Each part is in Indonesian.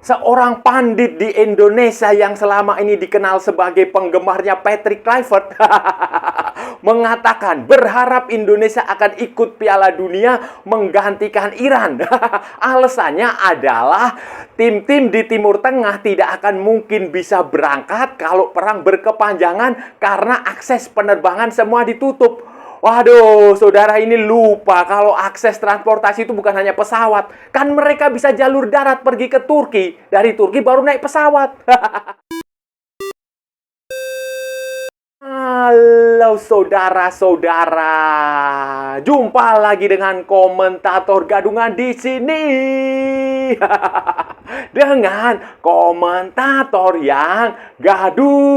Seorang pandit di Indonesia yang selama ini dikenal sebagai penggemarnya Patrick Kluivert mengatakan berharap Indonesia akan ikut Piala Dunia menggantikan Iran. Alasannya adalah tim-tim di Timur Tengah tidak akan mungkin bisa berangkat kalau perang berkepanjangan karena akses penerbangan semua ditutup. Waduh, saudara ini lupa kalau akses transportasi itu bukan hanya pesawat. Kan mereka bisa jalur darat pergi ke Turki. Dari Turki baru naik pesawat. Halo saudara-saudara. Jumpa lagi dengan komentator gadungan di sini. Dengan komentator yang gadungan.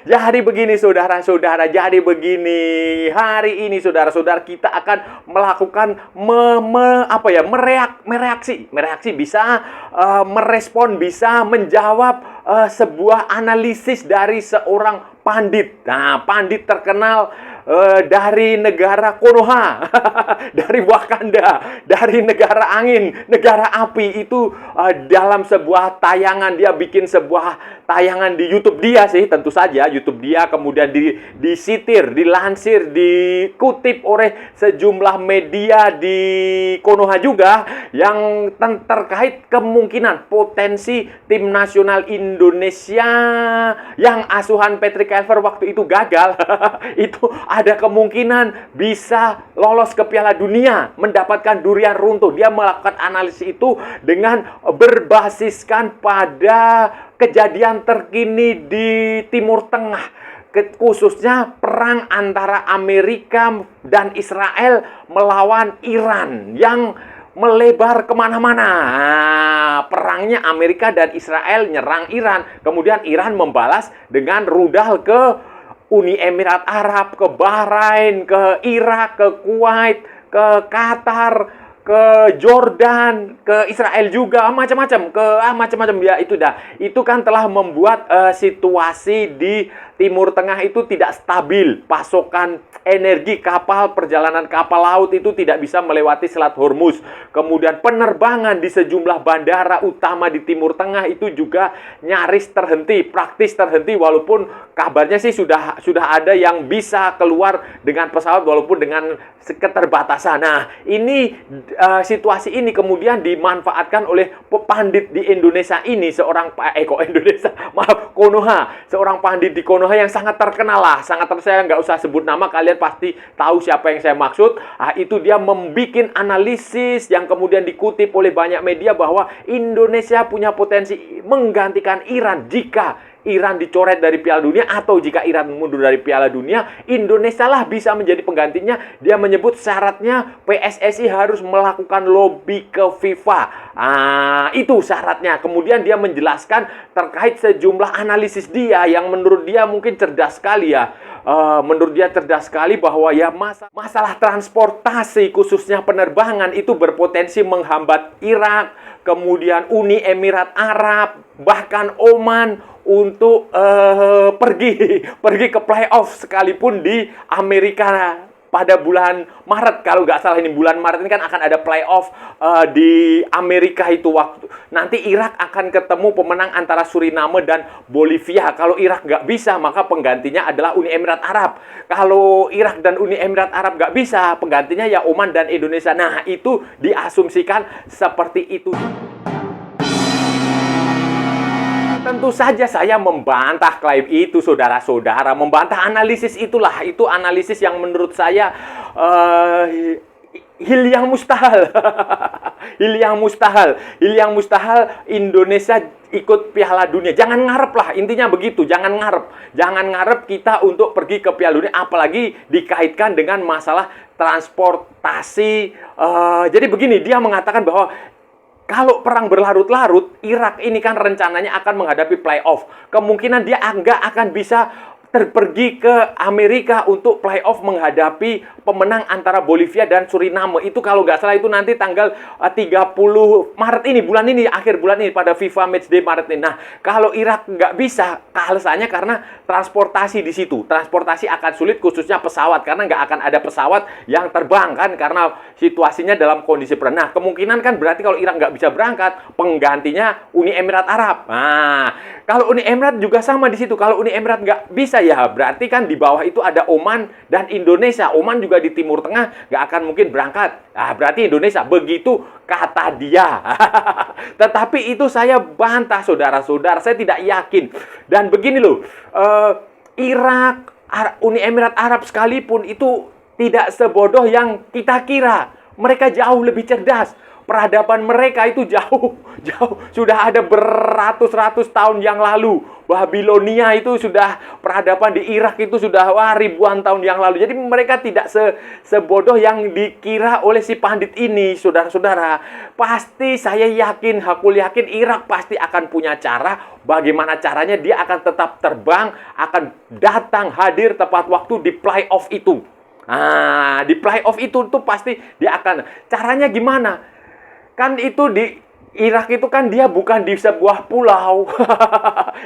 Jadi begini saudara-saudara, jadi begini. Hari ini saudara-saudara kita akan melakukan mereaksi bisa merespon, bisa menjawab sebuah analisis dari seorang pandit. Nah, pandit terkenal dari negara Konoha, dari Wakanda, dari negara angin, negara api itu dalam sebuah tayangan dia bikin sebuah tayangan di YouTube dia sih, tentu saja YouTube dia, kemudian disitir, dilansir, dikutip oleh sejumlah media di Konoha juga yang terkait kemungkinan potensi tim nasional Indonesia yang asuhan Patrick Kluivert waktu itu gagal. Itu ada kemungkinan bisa lolos ke Piala Dunia, mendapatkan durian runtuh. Dia melakukan analisis itu dengan berbasiskan pada kejadian terkini di Timur Tengah, khususnya perang antara Amerika dan Israel melawan Iran yang melebar kemana-mana. Perangnya Amerika dan Israel nyerang Iran, kemudian Iran membalas dengan rudal ke Uni Emirat Arab, ke Bahrain, ke Irak, ke Kuwait, ke Qatar, ke Jordan, ke Israel juga, macam-macam ya itu dah. Itu kan telah membuat situasi di Timur Tengah itu tidak stabil. Pasokan energi kapal, perjalanan kapal laut itu tidak bisa melewati Selat Hormuz. Kemudian penerbangan di sejumlah bandara utama di Timur Tengah itu juga nyaris terhenti, praktis terhenti, walaupun kabarnya sih sudah ada yang bisa keluar dengan pesawat walaupun dengan keterbatasan. Nah, ini situasi ini kemudian dimanfaatkan oleh pandit di Indonesia ini, Konoha, seorang pandit di Konoha yang sangat terkenal lah, saya nggak usah sebut nama, kalian pasti tahu siapa yang saya maksud. Itu dia membuat analisis yang kemudian dikutip oleh banyak media bahwa Indonesia punya potensi menggantikan Iran jika Iran dicoret dari Piala Dunia, atau jika Iran mundur dari Piala Dunia, Indonesia lah bisa menjadi penggantinya. Dia menyebut syaratnya PSSI harus melakukan lobby ke FIFA. Itu syaratnya. Kemudian dia menjelaskan terkait sejumlah analisis dia yang menurut dia mungkin cerdas sekali ya. Menurut dia cerdas sekali bahwa ya masalah transportasi khususnya penerbangan itu berpotensi menghambat Irak, kemudian Uni Emirat Arab, bahkan Oman untuk pergi ke playoff sekalipun di Amerika pada bulan Maret. Kalau nggak salah ini bulan Maret ini kan akan ada playoff di Amerika itu waktu. Nanti Irak akan ketemu pemenang antara Suriname dan Bolivia. Kalau Irak nggak bisa, maka penggantinya adalah Uni Emirat Arab. Kalau Irak dan Uni Emirat Arab nggak bisa, penggantinya ya Oman dan Indonesia. Nah, itu diasumsikan seperti itu. Tentu saja saya membantah klaim itu, saudara-saudara. Membantah analisis itulah. Itu analisis yang menurut saya hil yang mustahil. Hil yang mustahil Indonesia ikut Piala Dunia. Jangan ngarep lah, intinya begitu. Jangan ngarep kita untuk pergi ke Piala Dunia, apalagi dikaitkan dengan masalah transportasi. Jadi begini, dia mengatakan bahwa kalau perang berlarut-larut, Irak ini kan rencananya akan menghadapi playoff. Kemungkinan dia nggak akan bisa terpergi ke Amerika untuk playoff menghadapi pemenang antara Bolivia dan Suriname. Itu kalau nggak salah itu nanti tanggal 30 Maret ini, bulan ini, akhir bulan ini pada FIFA Matchday Maret ini. Nah, kalau Irak nggak bisa, alasannya karena transportasi di situ. Transportasi akan sulit, khususnya pesawat, karena nggak akan ada pesawat yang terbang kan, karena situasinya dalam kondisi perang. Nah, kemungkinan kan berarti kalau Irak nggak bisa berangkat, penggantinya Uni Emirat Arab. Nah, kalau Uni Emirat juga sama di situ. Kalau Uni Emirat nggak bisa ya, berarti kan di bawah itu ada Oman dan Indonesia. Oman juga di Timur Tengah, nggak akan mungkin berangkat. Nah, berarti Indonesia. Begitu kata dia. Tetapi itu saya bantah, saudara-saudara. Saya tidak yakin. Dan begini loh, Irak, Uni Emirat Arab sekalipun itu tidak sebodoh yang kita kira. Mereka jauh lebih cerdas. Peradaban mereka itu jauh sudah ada beratus-ratus tahun yang lalu. Babilonia itu sudah, peradaban di Irak itu sudah ribuan tahun yang lalu. Jadi mereka tidak sebodoh yang dikira oleh si pandit ini, saudara-saudara. Pasti saya yakin, aku yakin Irak pasti akan punya cara. Bagaimana caranya dia akan tetap terbang, akan datang hadir tepat waktu di playoff itu. Nah, di playoff itu tuh pasti dia akan. Caranya gimana? Kan itu di Irak itu kan dia bukan di sebuah pulau.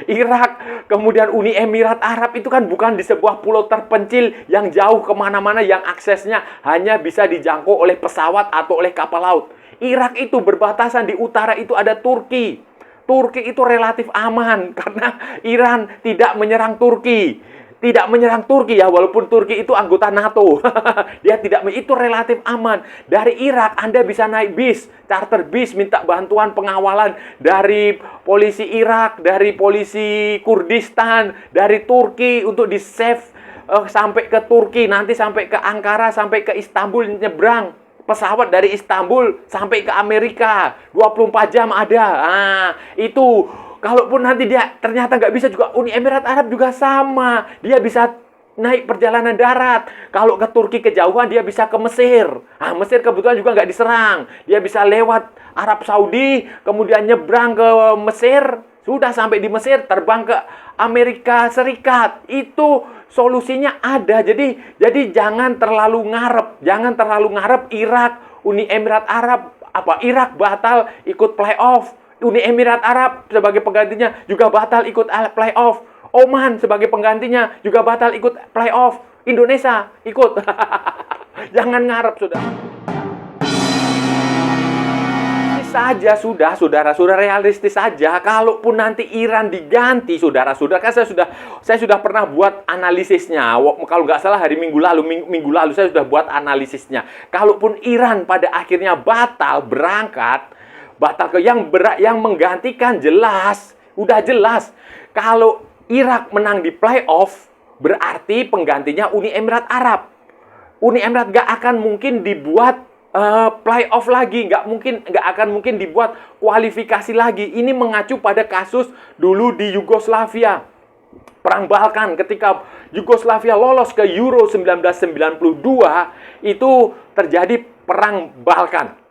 Irak, kemudian Uni Emirat Arab itu kan bukan di sebuah pulau terpencil yang jauh kemana-mana, yang aksesnya hanya bisa dijangkau oleh pesawat atau oleh kapal laut. Irak itu berbatasan, di utara itu ada Turki. Turki itu relatif aman karena Iran tidak menyerang Turki. Tidak menyerang Turki ya, walaupun Turki itu anggota NATO. Dia tidak, itu relatif aman. Dari Irak Anda bisa naik bis, charter bis, minta bantuan pengawalan dari polisi Irak, dari polisi Kurdistan, dari Turki untuk di-save sampai ke Turki, nanti sampai ke Ankara, sampai ke Istanbul, nyebrang pesawat dari Istanbul sampai ke Amerika. 24 jam ada. Nah, itu kalaupun nanti dia ternyata nggak bisa juga, Uni Emirat Arab juga sama. Dia bisa naik perjalanan darat. Kalau ke Turki kejauhan, dia bisa ke Mesir. Nah, Mesir kebetulan juga nggak diserang. Dia bisa lewat Arab Saudi, kemudian nyebrang ke Mesir. Sudah sampai di Mesir, terbang ke Amerika Serikat. Itu solusinya ada. Jadi jangan terlalu ngarep. Jangan terlalu ngarep Irak, Uni Emirat Arab, Irak batal ikut playoff. Uni Emirat Arab sebagai penggantinya juga batal ikut playoff. Oman sebagai penggantinya juga batal ikut playoff. Indonesia ikut. Jangan ngarep, saudara. Saja sudah, saudara-saudara, realistis saja. Kalaupun nanti Iran diganti, saudara-saudara, kan saya sudah pernah buat analisisnya. Kalau nggak salah hari minggu lalu saya sudah buat analisisnya. Kalaupun Iran pada akhirnya batal berangkat, yang menggantikan jelas, udah jelas. Kalau Irak menang di playoff, berarti penggantinya Uni Emirat Arab. Uni Emirat nggak akan mungkin dibuat playoff lagi, nggak akan mungkin dibuat kualifikasi lagi. Ini mengacu pada kasus dulu di Yugoslavia, Perang Balkan. Ketika Yugoslavia lolos ke Euro 1992, itu terjadi Perang Balkan.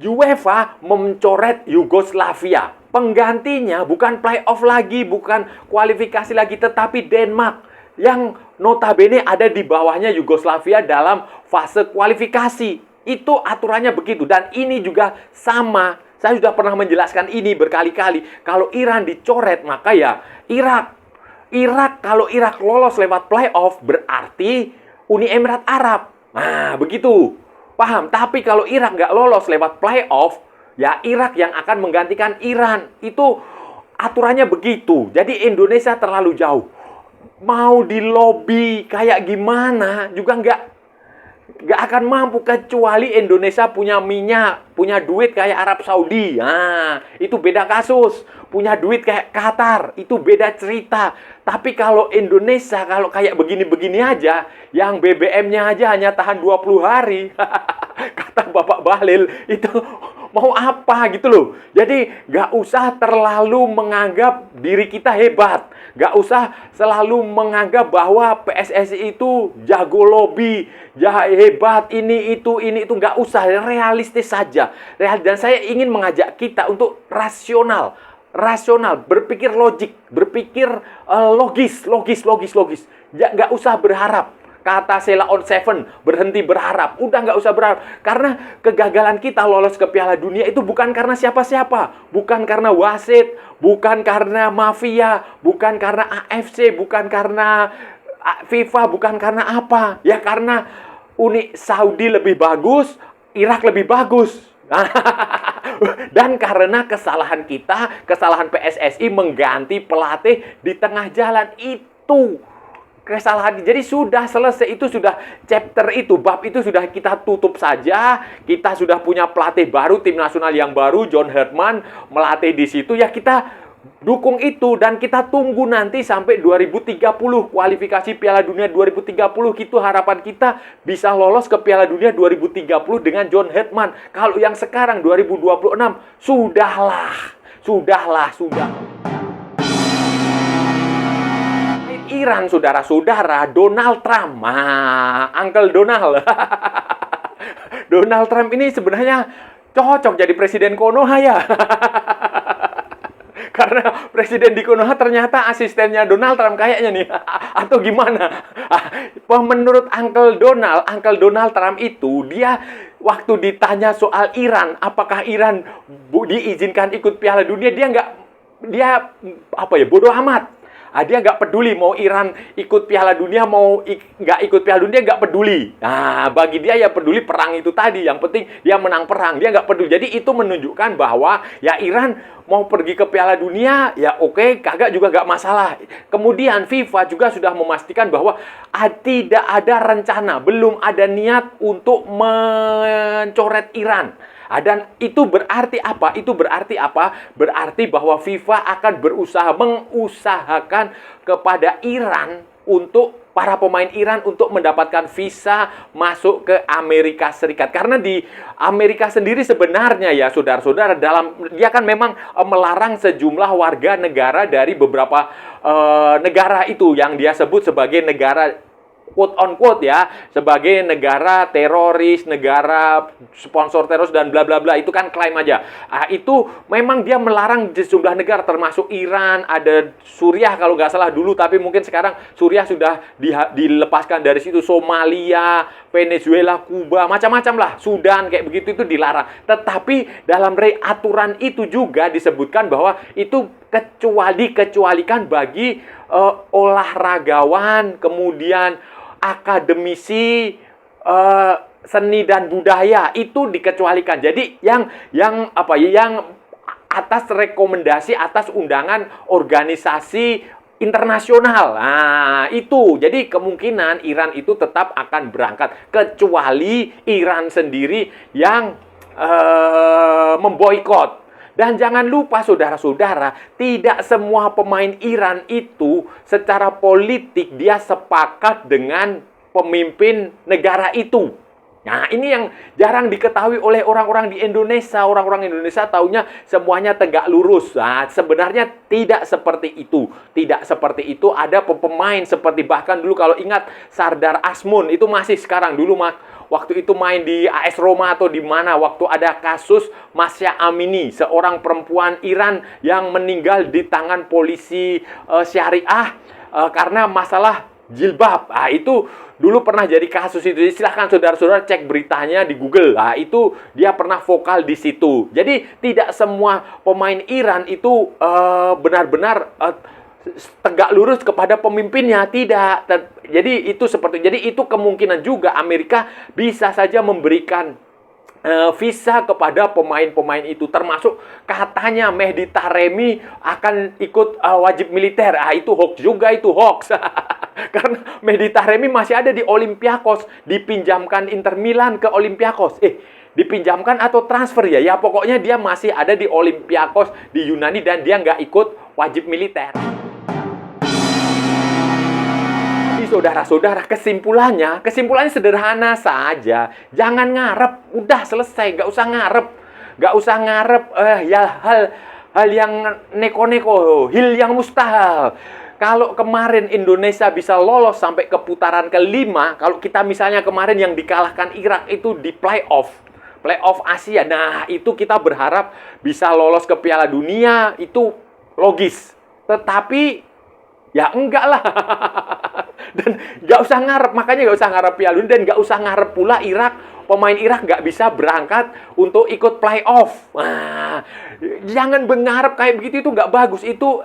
UEFA mencoret Yugoslavia. Penggantinya bukan playoff lagi, bukan kualifikasi lagi, tetapi Denmark, yang notabene ada di bawahnya Yugoslavia dalam fase kualifikasi. Itu aturannya begitu. Dan ini juga sama. Saya sudah pernah menjelaskan ini berkali-kali. Kalau Iran dicoret, maka ya Irak, kalau Irak lolos lewat playoff, berarti Uni Emirat Arab. Nah, begitu. Paham? Tapi kalau Irak nggak lolos lewat playoff, ya Irak yang akan menggantikan Iran. Itu aturannya begitu. Jadi Indonesia terlalu jauh. Mau di lobby kayak gimana juga nggak akan mampu, kecuali Indonesia punya minyak, punya duit kayak Arab Saudi. Nah, itu beda kasus. Punya duit kayak Qatar, itu beda cerita. Tapi kalau Indonesia, kalau kayak begini-begini aja, yang BBM-nya aja hanya tahan 20 hari. Kata Bapak Bahlil, itu mau apa gitu loh. Jadi nggak usah terlalu menganggap diri kita hebat. Nggak usah selalu menganggap bahwa PSSI itu jago lobby, hebat, ini itu. Nggak usah, realistis saja. Dan saya ingin mengajak kita untuk rasional. rasional, berpikir logik, berpikir logis. Nggak usah berharap. Kata Sheila on Seven, berhenti berharap. Udah nggak usah berharap. Karena kegagalan kita lolos ke Piala Dunia itu bukan karena siapa-siapa. Bukan karena wasit, bukan karena mafia, bukan karena AFC, bukan karena FIFA, bukan karena apa. Ya karena Uni Saudi lebih bagus, Irak lebih bagus. Dan karena kesalahan kita, kesalahan PSSI mengganti pelatih di tengah jalan, itu kesalahan. Jadi sudah selesai, itu sudah chapter itu, bab itu sudah kita tutup saja. Kita sudah punya pelatih baru, tim nasional yang baru, John Herdman melatih di situ. Ya kita dukung itu dan kita tunggu nanti sampai 2030 kualifikasi Piala Dunia 2030. Itu harapan kita bisa lolos ke Piala Dunia 2030 dengan John Herdman. Kalau yang sekarang 2026 sudah. Iran, saudara-saudara, Donald Trump, Uncle Donald. Donald Trump ini sebenarnya cocok jadi presiden Konoha ya. Karena presiden di Konoha ternyata asistennya Donald Trump kayaknya nih. Atau gimana? Menurut Uncle Donald Trump itu, dia waktu ditanya soal Iran, apakah Iran diizinkan ikut Piala Dunia, dia bodoh amat. Dia nggak peduli mau Iran ikut Piala Dunia, mau nggak ikut Piala Dunia, nggak peduli. Nah, bagi dia ya peduli perang itu tadi. Yang penting dia menang perang, dia nggak peduli. Jadi itu menunjukkan bahwa ya Iran mau pergi ke Piala Dunia, ya oke, kagak juga nggak masalah. Kemudian FIFA juga sudah memastikan bahwa tidak ada rencana, belum ada niat untuk mencoret Iran. Dan itu berarti apa? Berarti bahwa FIFA akan mengusahakan kepada Iran untuk para pemain Iran untuk mendapatkan visa masuk ke Amerika Serikat. Karena di Amerika sendiri sebenarnya ya saudara-saudara, dia kan memang melarang sejumlah warga negara dari beberapa negara itu yang dia sebut sebagai negara quote on quote ya, sebagai negara teroris, negara sponsor teroris dan bla bla bla, itu kan klaim aja. Itu memang dia melarang di sejumlah negara termasuk Iran, ada Suriah kalau nggak salah dulu, tapi mungkin sekarang Suriah sudah dilepaskan dari situ, Somalia, Venezuela, Kuba, macam-macam lah, Sudan kayak begitu itu dilarang. Tetapi dalam aturan itu juga disebutkan bahwa itu dikecualikan bagi olahragawan, kemudian akademisi seni dan budaya, itu dikecualikan. Jadi yang atas rekomendasi, atas undangan organisasi internasional. Nah, itu. Jadi kemungkinan Iran itu tetap akan berangkat, kecuali Iran sendiri yang memboikot. Dan jangan lupa saudara-saudara, tidak semua pemain Iran itu secara politik dia sepakat dengan pemimpin negara itu. Nah, ini yang jarang diketahui oleh orang-orang di Indonesia. Orang-orang Indonesia taunya semuanya tegak lurus. Nah, sebenarnya tidak seperti itu. Tidak seperti itu. Ada pemain seperti, bahkan dulu kalau ingat Sardar Asmun, itu masih sekarang, dulu waktu itu main di AS Roma atau di mana, waktu ada kasus Masya Amini, seorang perempuan Iran yang meninggal di tangan polisi syariah karena masalah jilbab. Itu dulu pernah jadi kasus itu. Silahkan saudara-saudara cek beritanya di Google. Itu dia pernah vokal di situ. Jadi tidak semua pemain Iran itu benar-benar tegak lurus kepada pemimpinnya, tidak. Jadi itu kemungkinan juga Amerika bisa saja memberikan visa kepada pemain-pemain itu, termasuk katanya Mehdi Taremi akan ikut wajib militer. Itu hoax juga, itu hoax. Karena Mehdi Taremi masih ada di Olympiakos, dipinjamkan Inter Milan ke Olympiakos. Dipinjamkan atau transfer ya? Ya pokoknya dia masih ada di Olympiakos di Yunani dan dia nggak ikut wajib militer. Saudara-saudara, kesimpulannya sederhana saja. Jangan ngarep, udah selesai, nggak usah ngarep hal yang neko-neko, hil yang mustahil. Kalau kemarin Indonesia bisa lolos sampai ke putaran kelima, kalau kita misalnya kemarin yang dikalahkan Irak itu di playoff Asia, nah itu kita berharap bisa lolos ke Piala Dunia, itu logis. Tetapi ya enggak lah. Dan nggak usah ngarep, makanya nggak usah ngarep Piala Dunia, dan nggak usah ngarep pula pemain Irak nggak bisa berangkat untuk ikut playoff. Nah, jangan berharap kayak begitu, itu nggak bagus. Itu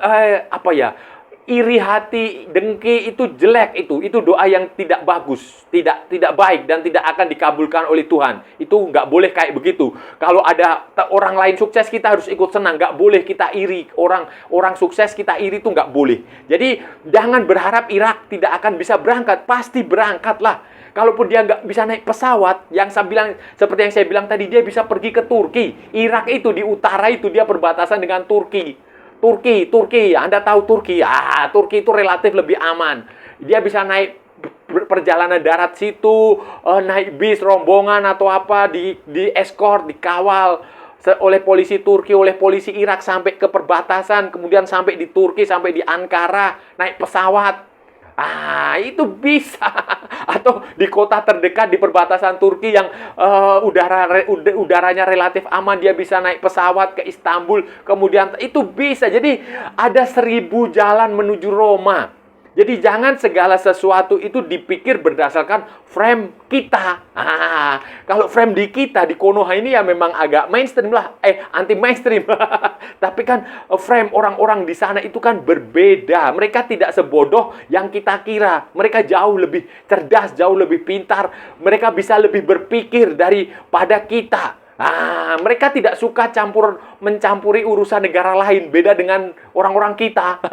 iri hati, dengki, itu jelek, itu doa yang tidak bagus, tidak baik, dan tidak akan dikabulkan oleh Tuhan. Itu nggak boleh kayak begitu. Kalau ada orang lain sukses, kita harus ikut senang. Nggak boleh kita iri orang sukses, kita iri, itu nggak boleh. Jadi jangan berharap Irak tidak akan bisa berangkat. Pasti berangkatlah. Kalaupun dia nggak bisa naik pesawat, seperti yang saya bilang tadi, dia bisa pergi ke Turki. Irak itu di utara itu, dia perbatasan dengan Turki. Turki, Anda tahu Turki? Turki itu relatif lebih aman. Dia bisa naik perjalanan darat situ, naik bis rombongan atau apa, di escort, dikawal oleh polisi Turki, oleh polisi Irak sampai ke perbatasan, kemudian sampai di Turki, sampai di Ankara, naik pesawat. Itu bisa. Atau di kota terdekat di perbatasan Turki yang udaranya relatif aman, dia bisa naik pesawat ke Istanbul, kemudian itu bisa. Jadi ada 1000 jalan menuju Roma. Jadi jangan segala sesuatu itu dipikir berdasarkan frame kita. Kalau frame di kita, di Konoha ini ya memang agak mainstream lah. Anti mainstream. Tapi kan frame orang-orang di sana itu kan berbeda. Mereka tidak sebodoh yang kita kira. Mereka jauh lebih cerdas, jauh lebih pintar. Mereka bisa lebih berpikir daripada kita. Mereka tidak suka mencampuri urusan negara lain. Beda dengan orang-orang kita.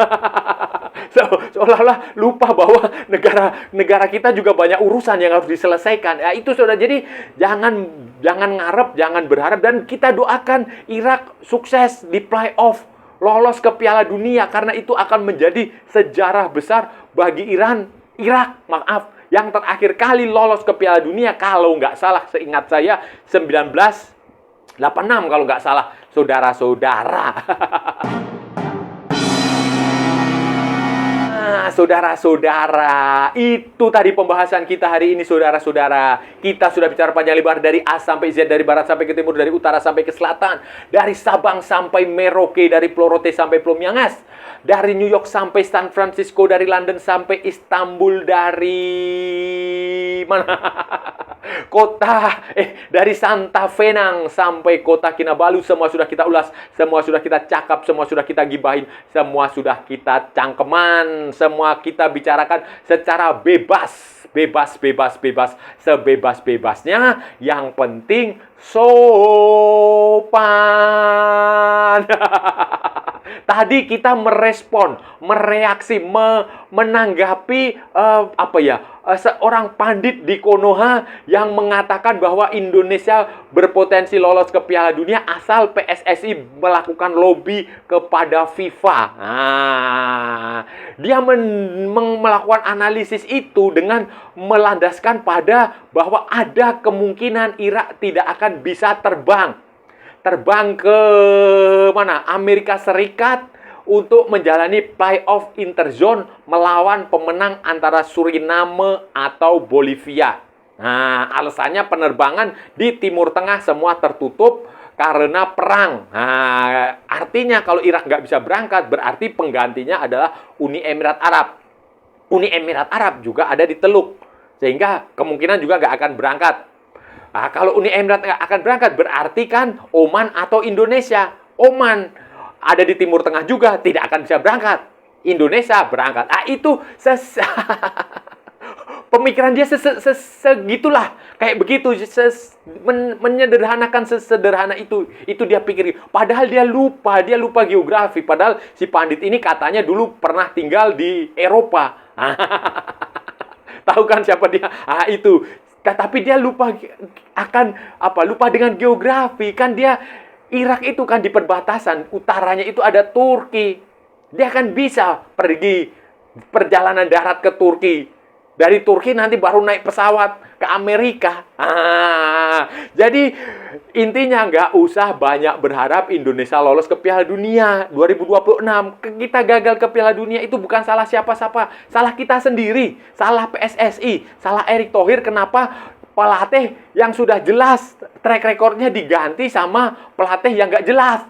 Seolah-olah lupa bahwa negara kita juga banyak urusan yang harus diselesaikan. Itu sudah. Jadi jangan ngarep, jangan berharap, dan kita doakan Irak sukses di playoff, lolos ke Piala Dunia, karena itu akan menjadi sejarah besar bagi Irak, yang terakhir kali lolos ke Piala Dunia, kalau nggak salah, seingat saya 1986 kalau nggak salah, saudara-saudara. Saudara-saudara, itu tadi pembahasan kita hari ini, saudara-saudara. Kita sudah bicara panjang lebar dari A sampai Z, dari barat sampai ke timur, dari utara sampai ke selatan, dari Sabang sampai Merauke, dari Plorote sampai Plumyangas, dari New York sampai San Francisco, dari London sampai Istanbul, dari mana? Dari Santa Fenang sampai kota Kinabalu, semua sudah kita ulas, semua sudah kita cakap, semua sudah kita gibahin, semua sudah kita cangkeman, semua kita bicarakan secara bebas, sebebas-bebasnya. Yang penting sopan. Tadi kita merespon, mereaksi, menanggapi seorang pandit di Konoha yang mengatakan bahwa Indonesia berpotensi lolos ke Piala Dunia asal PSSI melakukan lobby kepada FIFA. Dia melakukan analisis itu dengan melandaskan pada bahwa ada kemungkinan Irak tidak akan bisa terbang ke Amerika Serikat untuk menjalani playoff interzone melawan pemenang antara Suriname atau Bolivia. Alasannya penerbangan di Timur Tengah semua tertutup karena perang. Artinya kalau Irak nggak bisa berangkat, berarti penggantinya adalah Uni Emirat Arab. Uni Emirat Arab juga ada di Teluk, sehingga kemungkinan juga nggak akan berangkat. Kalau Uni Emirat nggak akan berangkat, berarti kan Oman atau Indonesia. Oman ada di Timur Tengah juga, tidak akan bisa berangkat. Indonesia berangkat. Itu pemikiran dia segitulah. Kayak begitu, menyederhanakan sesederhana itu. Itu dia pikir. Padahal dia lupa geografi. Padahal si pandit ini katanya dulu pernah tinggal di Eropa. Tahu kan siapa dia? Itu. Tapi dia lupa dengan geografi. Kan dia, Irak itu kan di perbatasan, utaranya itu ada Turki. Dia kan bisa pergi perjalanan darat ke Turki. Dari Turki nanti baru naik pesawat ke Amerika. Jadi intinya nggak usah banyak berharap Indonesia lolos ke Piala Dunia 2026. Kita gagal ke Piala Dunia itu bukan salah siapa-siapa. Salah kita sendiri. Salah PSSI. Salah Erick Thohir. Kenapa pelatih yang sudah jelas track recordnya diganti sama pelatih yang nggak jelas.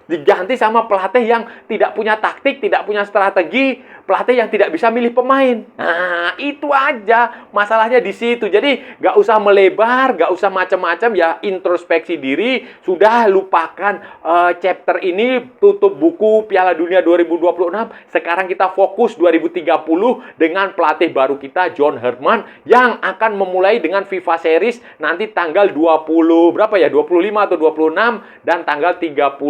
Diganti sama pelatih yang tidak punya taktik, tidak punya strategi, pelatih yang tidak bisa milih pemain. Nah, itu aja masalahnya di situ. Jadi nggak usah melebar, nggak usah macam-macam, ya introspeksi diri. Sudah lupakan chapter ini, tutup buku Piala Dunia 2026. Sekarang kita fokus 2030 dengan pelatih baru kita, John Herdman, yang akan memulai dengan FIFA Series nanti tanggal 20 berapa ya? 25 atau 26 dan tanggal 31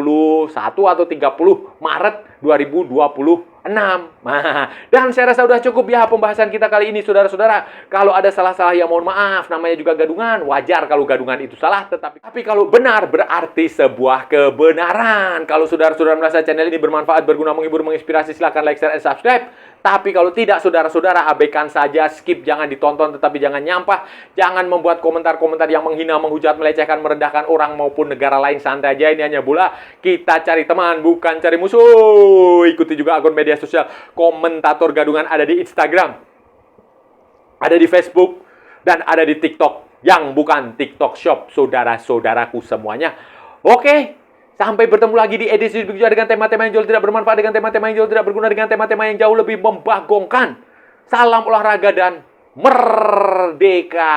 atau 30 Maret 2026. Dan saya rasa sudah cukup ya pembahasan kita kali ini, saudara-saudara. Kalau ada salah-salah ya mohon maaf, namanya juga gadungan. Wajar kalau gadungan itu salah, tapi kalau benar berarti sebuah kebenaran. Kalau saudara-saudara merasa channel ini bermanfaat, berguna, menghibur, menginspirasi, silakan like, share, and subscribe. Tapi kalau tidak, saudara-saudara, abaikan saja, skip, jangan ditonton, tetapi jangan nyampah. Jangan membuat komentar-komentar yang menghina, menghujat, melecehkan, merendahkan orang maupun negara lain. Santai aja, ini hanya bola. Kita cari teman, bukan cari musuh. Ikuti juga akun media sosial Komentator Gadungan, ada di Instagram, ada di Facebook, dan ada di TikTok. Yang bukan TikTok Shop, saudara-saudaraku semuanya. Oke. Sampai bertemu lagi di edisi berikutnya dengan tema-tema yang jauh tidak bermanfaat, dengan tema-tema yang jauh tidak berguna, dengan tema-tema yang jauh lebih membagongkan. Salam olahraga dan merdeka!